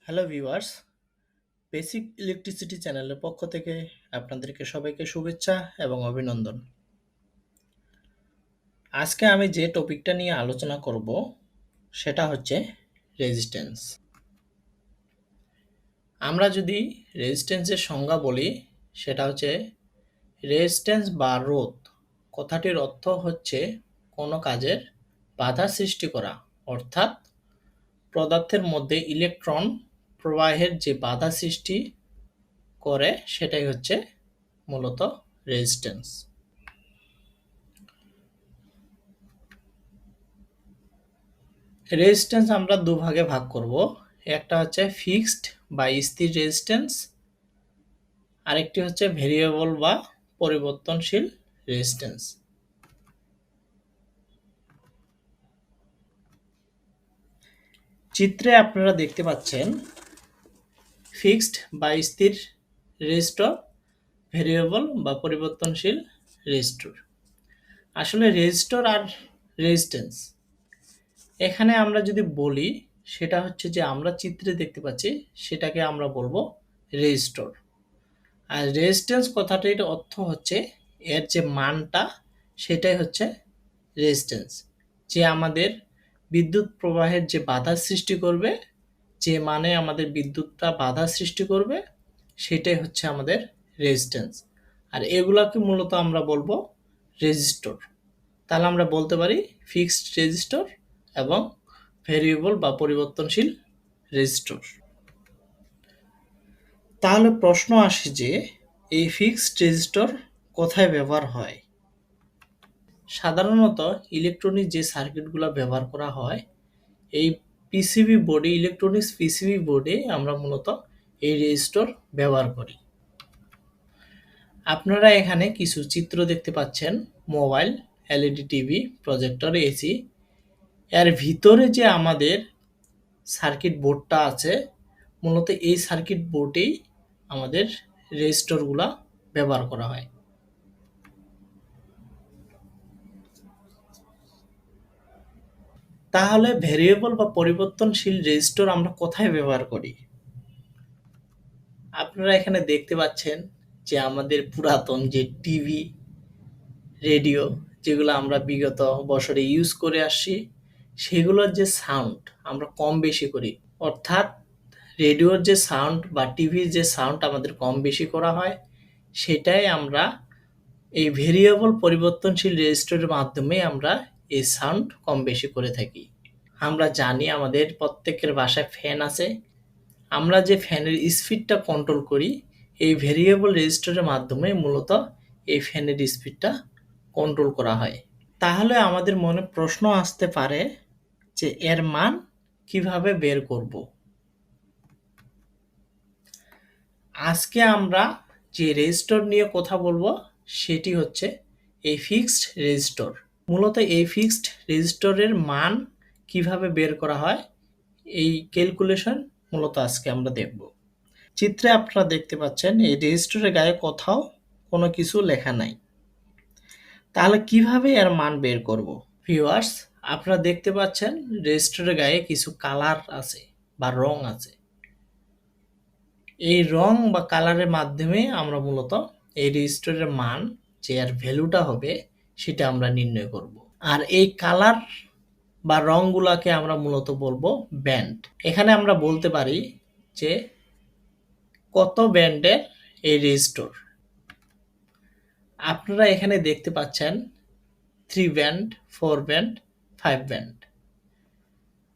Hello viewers, basic electricity চ্যানেলের পক্ষ থেকে আপনাদেরকে সবাইকে শুভেচ্ছা এবং অভিনন্দন। আজকে আমি যে টপিকটা নিয়ে আলোচনা করব সেটা হচ্ছে রেজিস্ট্যান্স। আমরা যদি রেজিস্ট্যান্সের সংজ্ঞা বলি সেটা হচ্ছে রেজিস্ট্যান্স বা রোধ কথাটির অর্থ হচ্ছে কোনো কাজের বাধা সৃষ্টি করা, অর্থাৎ পদার্থের মধ্যে ইলেকট্রন প্রবাহের যে বাধা সৃষ্টি করে সেটাই হচ্ছে মূলত রেজিস্ট্যান্স। রেজিস্ট্যান্স আমরা দুভাগে ভাগ করব। একটা হচ্ছে ফিক্সড বা স্থির রেজিস্ট্যান্স, আরেকটি হচ্ছে ভেরিয়েবল বা পরিবর্তনশীল রেজিস্ট্যান্স। চিত্রে আপনারা দেখতে পাচ্ছেন ফিক্সড বা স্থির রেজিস্টর, ভেরিয়েবল বা পরিবর্তনশীল রেজিস্টর। আসলে রেজিস্টর আর রেজিস্ট্যান্স এখানে আমরা যদি বলি সেটা হচ্ছে যে আমরা চিত্রে দেখতে পাচ্ছি সেটাকে আমরা বলবো রেজিস্টর। আর রেজিস্ট্যান্স কথাটির অর্থ হচ্ছে এর যে মানটা সেটাই হচ্ছে রেজিস্ট্যান্স, যে আমাদের বিদ্যুৎ প্রবাহের যে বাধা সৃষ্টি করবে, যে মানে আমাদের বিদ্যুৎটা বাধা সৃষ্টি করবে সেটাই হচ্ছে আমাদের রেজিস্ট্যান্স। আর এগুলাকে মূলত আমরা বলবো রেজিস্টর। তাহলে আমরা বলতে পারি ফিক্সড রেজিস্টর এবং ভেরিয়েবল বা পরিবর্তনশীল রেজিস্টর। তাহলে প্রশ্ন আসে যে এই ফিক্সড রেজিস্টর কোথায় ব্যবহার হয়? সাধারণত ইলেকট্রনিক যে সার্কিটগুলো ব্যবহার করা হয় এই পিসিবি বোর্ডে, ইলেকট্রনিক্স পিসিবি বোর্ডে আমরা মূলত এই রেজিস্টর ব্যবহার করি। আপনারা এখানে কিছু চিত্র দেখতে পাচ্ছেন, mobile, LED TV, projector, AC. এর ভিতরে যে আমাদের সার্কিট বোর্ডটা আছে মূলত এই সার্কিট বোর্ডেই আমাদের রেজিস্টরগুলা ব্যবহার করা হয়। তাহলে ভেরিয়েবল বা পরিবর্তনশীল রেজিস্টর আমরা কোথায় ব্যবহার করি? আপনারা এখানে দেখতে পাচ্ছেন যে আমাদের পুরাতন যে টিভি, রেডিও যেগুলো আমরা বিগত বছরে ইউজ করে আসছি সেগুলোর যে সাউন্ড আমরা কম বেশি করি, অর্থাৎ রেডিওর যে সাউন্ড বা টিভির যে সাউন্ড আমাদের কম বেশি করা হয় সেটাই আমরা এই ভেরিয়েবল পরিবর্তনশীল রেজিস্টরের মাধ্যমে আমরা এই সাউন্ড কম বেশি করে থাকি। আমরা জানি আমাদের প্রত্যেকের বাসায় ফ্যান আছে, আমরা যে ফ্যানের স্পিডটা কন্ট্রোল করি এই ভেরিয়েবল রেজিস্টরের মাধ্যমে মূলত এই ফ্যানের স্পিডটা কন্ট্রোল করা হয়। তাহলে আমাদের মনে প্রশ্ন আসতে পারে যে এর মান কিভাবে বের করব? আজকে আমরা যে রেজিস্টর নিয়ে কথা বলবো সেটি হচ্ছে এই ফিক্সড রেজিস্টর। মূলত এই ফিক্সড রেজিস্টরের মান কিভাবে বের করা হয় এই ক্যালকুলেশন মূলত আজকে আমরা দেখব। চিত্রে আপনারা দেখতে পাচ্ছেন এই রেজিস্টরের গায়ে কোথাও কোনো কিছু লেখা নাই। তাহলে কিভাবে এর মান বের করব? ভিউয়ার্স, আপনারা দেখতে পাচ্ছেন রেজিস্টরের গায়ে কিছু কালার আছে বা রং আছে। এই রং বা কালারের মাধ্যমে আমরা মূলত এই রেজিস্টরের মান যে এর ভ্যালুটা হবে সেটা আমরা নির্ণয় করব। আর এই কালার বা রংগুলাকে আমরা মূলত বলবো ব্যান্ড। এখানে আমরা বলতে পারি যে কত ব্যান্ডের এই রেজিস্টর। আপনারা এখানে দেখতে পাচ্ছেন 3 ব্যান্ড, 4 ব্যান্ড, 5 ব্যান্ড।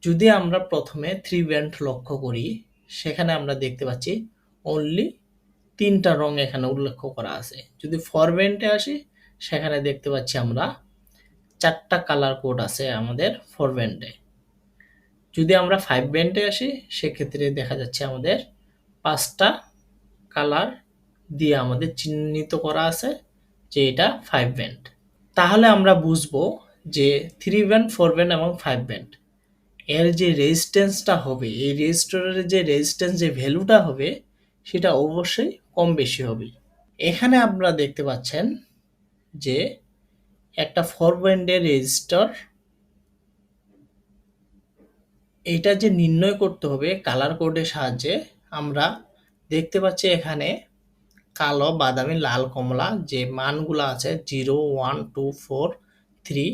যদি আমরা প্রথমে 3 ব্যান্ড লক্ষ্য করি সেখানে আমরা দেখতে পাচ্ছি অনলি 3টা রং এখানে উল্লেখ করা আছে। যদি 4 ব্যান্ডে আসি সেখানে দেখতে পাচ্ছি আমরা 4টা কালার কোড আছে আমাদের 4 ব্যান্ডে। যদি আমরা 5 ব্যান্ডে আসি সেক্ষেত্রে দেখা যাচ্ছে আমাদের 5টা কালার দিয়ে আমাদের চিহ্নিত করা আছে যে এটা 5 ব্যান্ড। তাহলে আমরা বুঝবো যে 3 ব্যান্ড, 4 ব্যান্ড এবং 5 ব্যান্ড এর যে রেজিস্ট্যান্সটা হবে, এই রেজিস্টরের যে রেজিস্ট্যান্স যে ভ্যালুটা হবে সেটা অবশ্যই কম বেশি হবে। এখানে আপনারা দেখতে পাচ্ছেন যে একটা 4 ব্যান্ডের রেজিস্টর এইটা যে নির্ণয় করতে হবে কালার কোডের সাহায্যে, আমরা দেখতে পাচ্ছি এখানে কালো, বাদামি, লাল, কমলা যে মানগুলো আছে 0, 1, 2, 4, 3,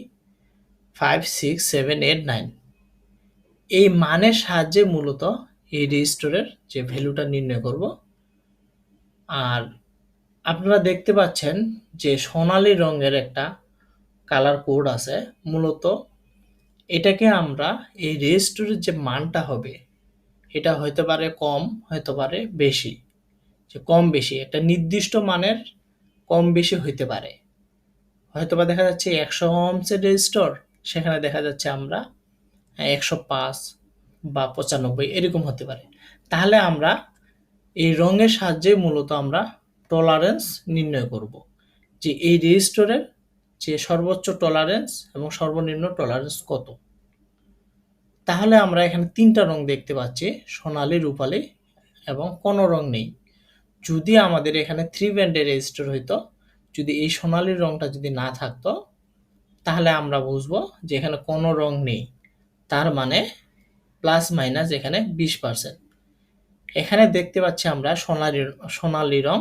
5, 6, 7, 8, 9, এই মানের সাহায্যে মূলত এই রেজিস্টরের যে ভ্যালুটা নির্ণয় করব। আর আপনারা দেখতে পাচ্ছেন যে সোনালী রঙের একটা কালার কোড আছে। মূলত এটাকে আমরা এই রেজিস্টরের যে মানটা হবে, এটা হতে পারে কম, হতে পারে বেশি। যে কম বেশি একটা নির্দিষ্ট মানের কম বেশি হইতে পারে। হয়তোবা দেখা যাচ্ছে 100 ওহমসের রেজিস্টর, সেখানে দেখা যাচ্ছে আমরা 105 বা 95 এরকম হতে পারে। তাহলে আমরা এই রঙের সাহায্যে মূলত আমরা টলারেন্স নির্ণয় করব, যে এই রেজিস্টরের যে সর্বোচ্চ টলারেন্স এবং সর্বনিম্ন টলারেন্স কত। তাহলে আমরা এখানে তিনটা রং দেখতে পাচ্ছি, সোনালী, রূপালী এবং কোনো রং নেই। যদি আমাদের এখানে 3 ব্যান্ডের রেজিস্টর হইতো, যদি এই সোনালী রংটা যদি না থাকতো, তাহলে আমরা বুঝবো যে এখানে কোনো রং নেই। তার মানে প্লাস মাইনাস এখানে 20%। এখানে দেখতে পাচ্ছি আমরা সোনালী রং,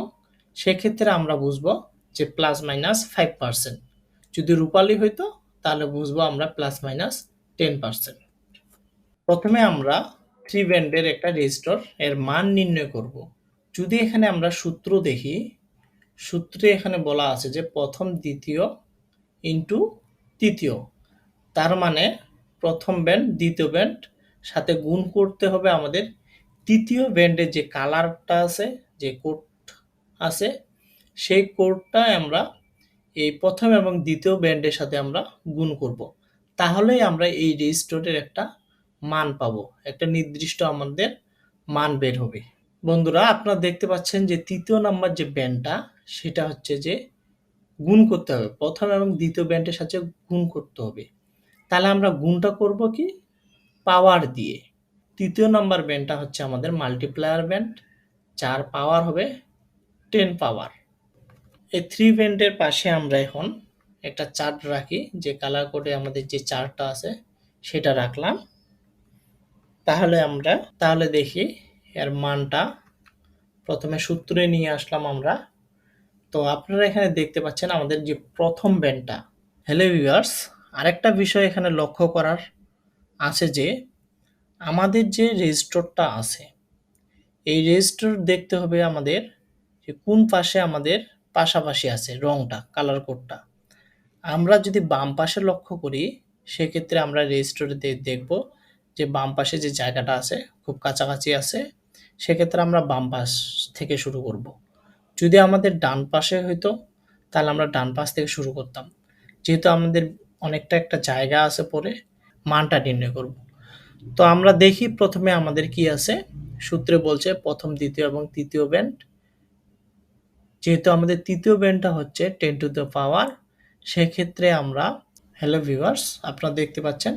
সেক্ষেত্রে আমরা বুঝবো যে প্লাস মাইনাস 5%। যদি রূপালী হইতো তাহলে বুঝবো আমরা প্লাস মাইনাস 10%। প্রথমে আমরা 3 ব্যান্ডের একটা রেজিস্টর এর মান নির্ণয় করব। যদি এখানে আমরা সূত্র দেখি, সূত্রে এখানে বলা আছে যে প্রথম দ্বিতীয় ইন্টু তৃতীয়। তার মানে প্রথম ব্যান্ড দ্বিতীয় ব্যান্ড সাথে গুণ করতে হবে আমাদের তৃতীয় ব্যান্ডের যে কালারটা আছে, যে কোড আছে, সেই কোডটা আমরা এই প্রথম এবং দ্বিতীয় ব্যান্ডের সাথে আমরা গুণ করব। তাহলেই আমরা এই রেজিস্টরের একটা মান পাবো, একটা নির্দিষ্ট আমাদের মান বের হবে। বন্ধুরা, আপনারা দেখতে পাচ্ছেন যে তৃতীয় নাম্বার যে ব্যান্ডটা, সেটা হচ্ছে যে গুণ করতে হবে, প্রথম এবং দ্বিতীয় ব্যান্ডের সাথে গুণ করতে হবে। তাহলে আমরা গুণটা করব কি, পাওয়ার দিয়ে। তৃতীয় নাম্বার ব্যান্ডটা হচ্ছে আমাদের মাল্টিপ্লায়ার ব্যান্ড, যার পাওয়ার হবে 10 পাওয়ার। এই 3 ব্যান্ডের পাশে আমরা এখন একটা চার্ট রাখি, যে কালার কোডে আমাদের যে চার্টটা আছে সেটা রাখলাম। তাহলে দেখি এর মানটা প্রথমে সূত্রে নিয়ে আসলাম আমরা। তো আপনারা এখানে দেখতে পাচ্ছেন আমাদের যে প্রথম ব্যান্ডটা। হ্যালো ভিউয়ার্স, আরেকটা বিষয় এখানে লক্ষ্য করার আছে যে আমাদের যে রেজিস্টরটা আছে, এই রেজিস্টর দেখতে হবে আমাদের যে কোন পাশে আমাদের পাশাপাশি আছে রংটা, কালার কোডটা। আমরা যদি বাম পাশে লক্ষ্য করি, সেক্ষেত্রে আমরা রেজিস্টরে দেখব যে বাম পাশে যে জায়গাটা আছে খুব কাছাকাছি আছে, সেক্ষেত্রে আমরা বাম পাশ থেকে শুরু করব। যদি আমাদের ডান পাশে হইতো, তাহলে আমরা ডান পাশ থেকে শুরু করতাম। যেহেতু আমাদের অনেকটা একটা জায়গা আছে, পরে মানটা নির্ণয় করব। তো আমরা দেখি প্রথমে আমাদের কি আছে। সূত্রে বলছে প্রথম, দ্বিতীয় এবং তৃতীয় ব্যান্ড। যেহেতু আমাদের তৃতীয় ব্যান্ডটা হচ্ছে 10 টু দ্য পাওয়ার, সেক্ষেত্রে আমরা, হ্যালো ভিউয়ার্স, আপনারা দেখতে পাচ্ছেন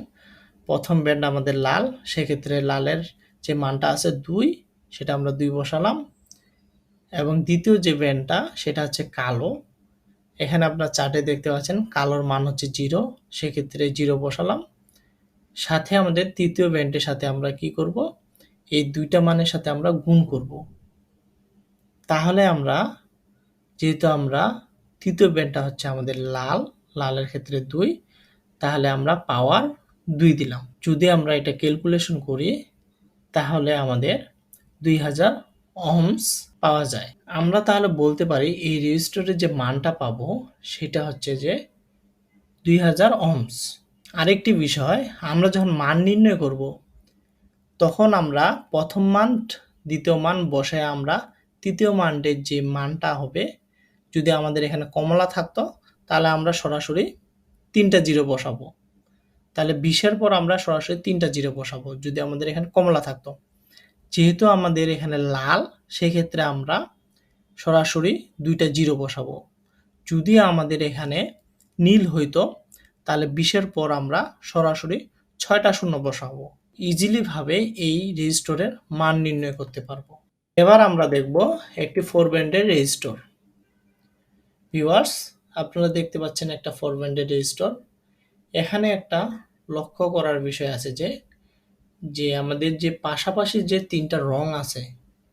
প্রথম ব্যান্ড আমাদের লাল, সেক্ষেত্রে লালের যে মানটা আছে 2, সেটা আমরা 2 বসালাম। এবং দ্বিতীয় যে ব্যান্ডটা সেটা হচ্ছে কালো, এখানে আপনার চার্টে দেখতে পাচ্ছেন কালোর মান হচ্ছে 0, সেক্ষেত্রে 0 বসালাম। সাথে আমাদের তৃতীয় ব্যান্ডের সাথে আমরা কি করব, এই দুইটা মানের সাথে আমরা গুণ করব। তাহলে আমরা, যেহেতু আমরা তৃতীয় ব্যান্ডটা হচ্ছে আমাদের লাল, লালের ক্ষেত্রে 2, তাহলে আমরা পাওয়ার 2 দিলাম। যদি আমরা এটা ক্যালকুলেশন করি, তাহলে আমাদের 2000 ওহমস পাওয়া যায়। আমরা তাহলে বলতে পারি এই রেজিস্টরের যে মানটা পাবো সেটা হচ্ছে যে 2000 ওহমস। আরেকটি বিষয়, আমরা যখন মান নির্ণয় করব, তখন আমরা প্রথম মান দ্বিতীয় মান বসায় আমরা তৃতীয় মানের যে মানটা হবে, যদি আমাদের এখানে কমলা থাকতো তাহলে আমরা সরাসরি 3টা 0 বসাবো। তাহলে 20-এর পর আমরা সরাসরি 3টা 0 বসাবো যদি আমাদের এখানে কমলা থাকতো। যেহেতু আমাদের এখানে লাল, সেক্ষেত্রে আমরা সরাসরি 2টা 0 বসাবো। যদি আমাদের এখানে নীল হইতো, তাহলে 20-এর পর আমরা সরাসরি 6টা 0 বসাবো। ইজিলি ভাবে এই রেজিস্টরের মান নির্ণয় করতে পারবো। এবার আমরা দেখব একটি 4 ব্যান্ডের রেজিস্টর। ভিউয়ার্স, আপনারা দেখতে পাচ্ছেন একটা 4 ব্যান্ডের রেজিস্টর। এখানে একটা লক্ষ্য করার বিষয় আছে যে যে আমাদের যে পাশাপাশি যে ৩টা রং আছে,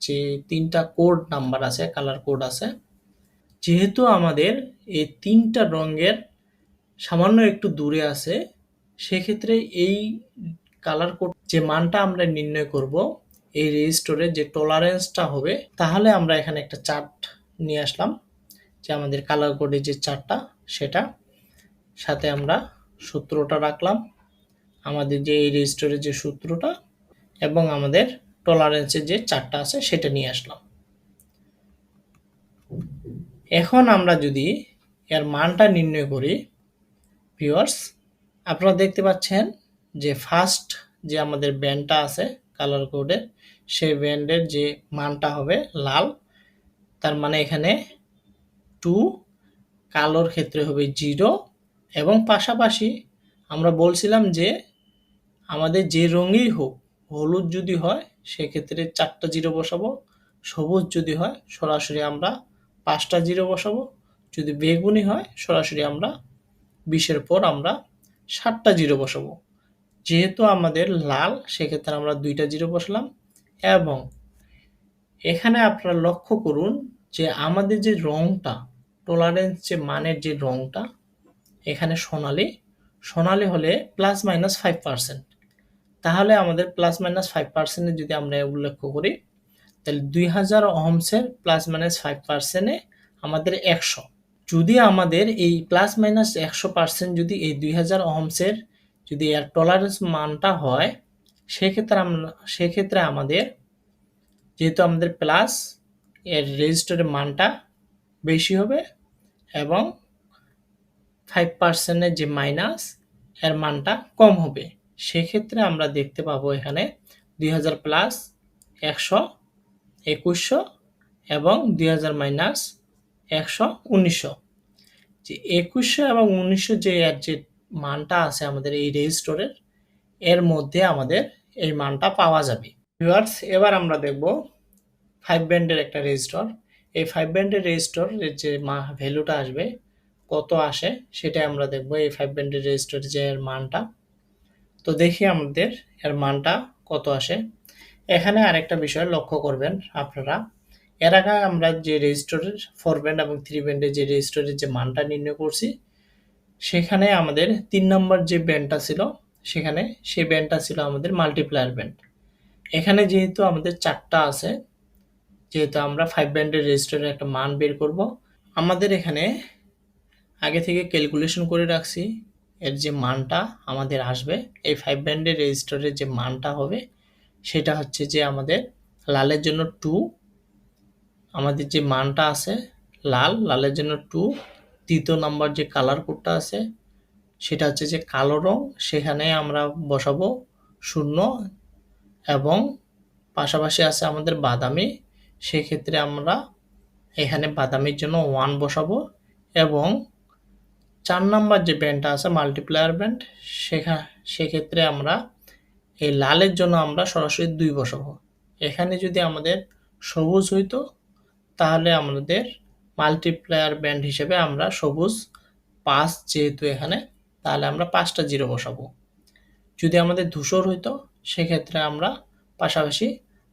যে ৩টা কোড নাম্বার আছে, কালার কোড আছে, যেহেতু আমাদের এই ৩টা রঙের সামান্য একটু দূরে আছে, সেক্ষেত্রে এই কালার কোড যে মানটা আমরা নির্ণয় করব এই রেজিস্টরের যে টলারেন্সটা হবে, তাহলে আমরা এখানে একটা চার্ট নিয়ে আসলাম যে আমাদের কালার কোডের যে চার্টটা, সেটা সাথে আমরা সূত্রটা রাখলাম, আমাদের যে এই রেজিস্টরের যে সূত্রটা এবং আমাদের টলারেন্সের যে চার্টটা আছে সেটা নিয়ে আসলাম। এখন আমরা যদি এর মানটা নির্ণয় করি ভিউয়ার্স, আপনারা দেখতে পাচ্ছেন যে ফার্স্ট যে আমাদের ব্যান্ডটা আছে কালার কোডের, সেই ব্যান্ডের যে মানটা হবে লাল, তার মানে এখানে 2, কালোর ক্ষেত্রে হবে 0, এবং পাশাপাশি আমরা বলছিলাম যে আমাদের যে রঙই হোক, হলুদ যদি হয় সেক্ষেত্রে 4টা 0 বসাবো, সবুজ যদি হয় সরাসরি আমরা 5টা 0 বসাবো, যদি বেগুনি হয় সরাসরি আমরা 20-এর পর আমরা 7টা 0 বসাবো। যেহেতু আমাদের লাল, সেক্ষেত্রে আমরা 2টা 0 বসালাম। এবং এখানে আপনারা লক্ষ্য করুন যে আমাদের যে রংটা, টলারেন্স যে মানের যে রংটা, এখানে সোনালি হলে প্লাস মাইনাস 5%। তাহলে আমাদের প্লাস মাইনাস 5% যদি আমরা উল্লেখ করি, তাহলে 2000 ওহমসের প্লাস মাইনাস 5% আমাদের 100। যদি আমাদের এই প্লাস মাইনাস 100% যদি এই 2000 ওহমসের যদি এর টলারেন্স মানটা হয়, সেক্ষেত্রে আমাদের যেহেতু আমাদের প্লাস, এর রেজিস্টরের মানটা বেশি হবে এবং 5% এর যে মাইনাস, এর মানটা কম হবে। সেক্ষেত্রে আমরা দেখতে পাবো এখানে 2000 প্লাস 100 2100 এবং 2000 মাইনাস 100 1900। যে 2100 এবং 1900 যে এর যে মানটা আছে আমাদের এই রেজিস্টরের, এর মধ্যে আমাদের এই মানটা পাওয়া যাবে। ভিউয়ার্স, এবার আমরা দেখব 5 ব্যান্ডের একটা রেজিস্টর। এই 5 ব্যান্ডের রেজিস্টর যে ভ্যালুটা আসবে, কত আসে, সেটাই আমরা দেখব এই 5 ব্যান্ডের রেজিস্টরের যে এর মানটা। তো দেখি আমাদের এর মানটা কত আসে। এখানে আরেকটা বিষয় লক্ষ্য করবেন আপনারা, এর আগে আমরা যে রেজিস্টরের 4 ব্যান্ড এবং 3 ব্যান্ডের যে রেজিস্টরের যে মানটা নির্ণয় করছি, সেখানে আমাদের 3 নম্বর যে ব্যান্ডটা ছিল, সেখানে সেই ব্যান্ডটা ছিল আমাদের মাল্টিপ্লায়ার ব্যান্ড। এখানে যেহেতু আমাদের 4টা আছে, যেহেতু আমরা 5 ব্যান্ডের রেজিস্টরের একটা মান বের করব, আমাদের এখানে আগে থেকে ক্যালকুলেশন করে রাখছি এর যে মানটা আমাদের আসবে এই 5 ব্যান্ডের রেজিস্টরের যে মানটা হবে, সেটা হচ্ছে যে আমাদের লালের জন্য 2, আমাদের যে মানটা আছে লালের জন্য 2, তৃতীয় নাম্বার যে কালার কোডটা আছে সেটা হচ্ছে যে কালো রং, সেখানে আমরা বসাবো 0, এবং পাশাপাশি আছে আমাদের বাদামি, সেক্ষেত্রে আমরা এখানে বাদামির জন্য 1 বসাবো, এবং 4 নাম্বার যে ব্যান্ডটা আছে মাল্টিপ্লায়ার ব্যান্ড, সেক্ষেত্রে আমরা এই লালের জন্য আমরা সরাসরি 2 বসাবো। এখানে যদি আমাদের সবুজ হইতো, তাহলে আমাদের মাল্টিপ্লায়ার ব্যান্ড হিসেবে আমরা সবুজ 5 যেহেতু এখানে, তাহলে আমরা 5টা 0 বসাবো। যদি আমাদের ধূসর হইতো, সেক্ষেত্রে আমরা পাশাপাশি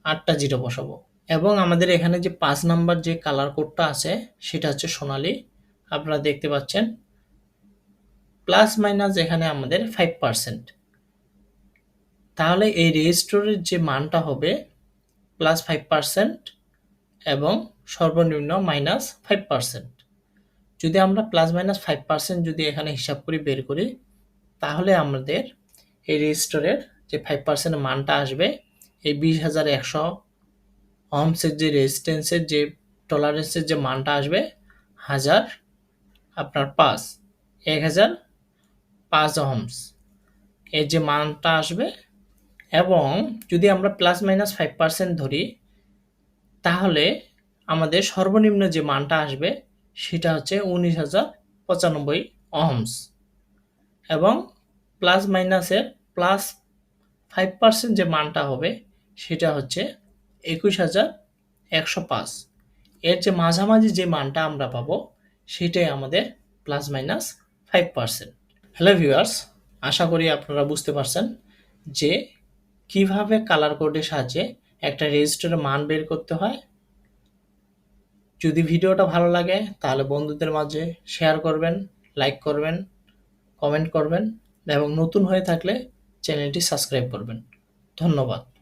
8টা 0 বসাবো। এবং আমাদের এখানে যে 5 নাম্বার যে কালার কোডটা আছে সেটা হচ্ছে সোনালী, আপনারা দেখতে পাচ্ছেন প্লাস মাইনাস এখানে আমাদের 5%। তাহলে এই রেজিস্টরের যে মানটা হবে প্লাস 5% এবং সর্বনিম্ন মাইনাস 5%। যদি আমরা প্লাস মাইনাস 5% যদি এখানে হিসাব করে বের করি, তাহলে আমাদের এই রেজিস্টরের যে 5% মানটা আসবে এই 20100 ওহমসের যে রেজিস্ট্যান্সের যে টলারেন্সের যে মানটা আসবে 1000 আপনার 1005 ওহমস এর যে মানটা আসবে। এবং যদি আমরা প্লাস মাইনাস 5% ধরি, তাহলে আমাদের সর্বনিম্ন যে মানটা আসবে সেটা হচ্ছে 19095 ওহমস, এবং প্লাস মাইনাসের প্লাস 5% যে মানটা হবে সেটা হচ্ছে 21105। এর যে মাঝামাঝি যে মানটা আমরা পাবো সেটাই আমাদের প্লাস মাইনাস 5%। হ্যালো ভিউয়ার্স, আশা করি আপনারা বুঝতে পারছেন যে কিভাবে কালার কোডের সাহায্যে একটা রেজিস্টরের মান বের করতে হয়। যদি ভিডিওটা ভালো লাগে তাহলে বন্ধুদের মাঝে শেয়ার করবেন, লাইক করবেন, কমেন্ট করবেন এবং নতুন হয়ে থাকলে চ্যানেলটি সাবস্ক্রাইব করবেন। ধন্যবাদ।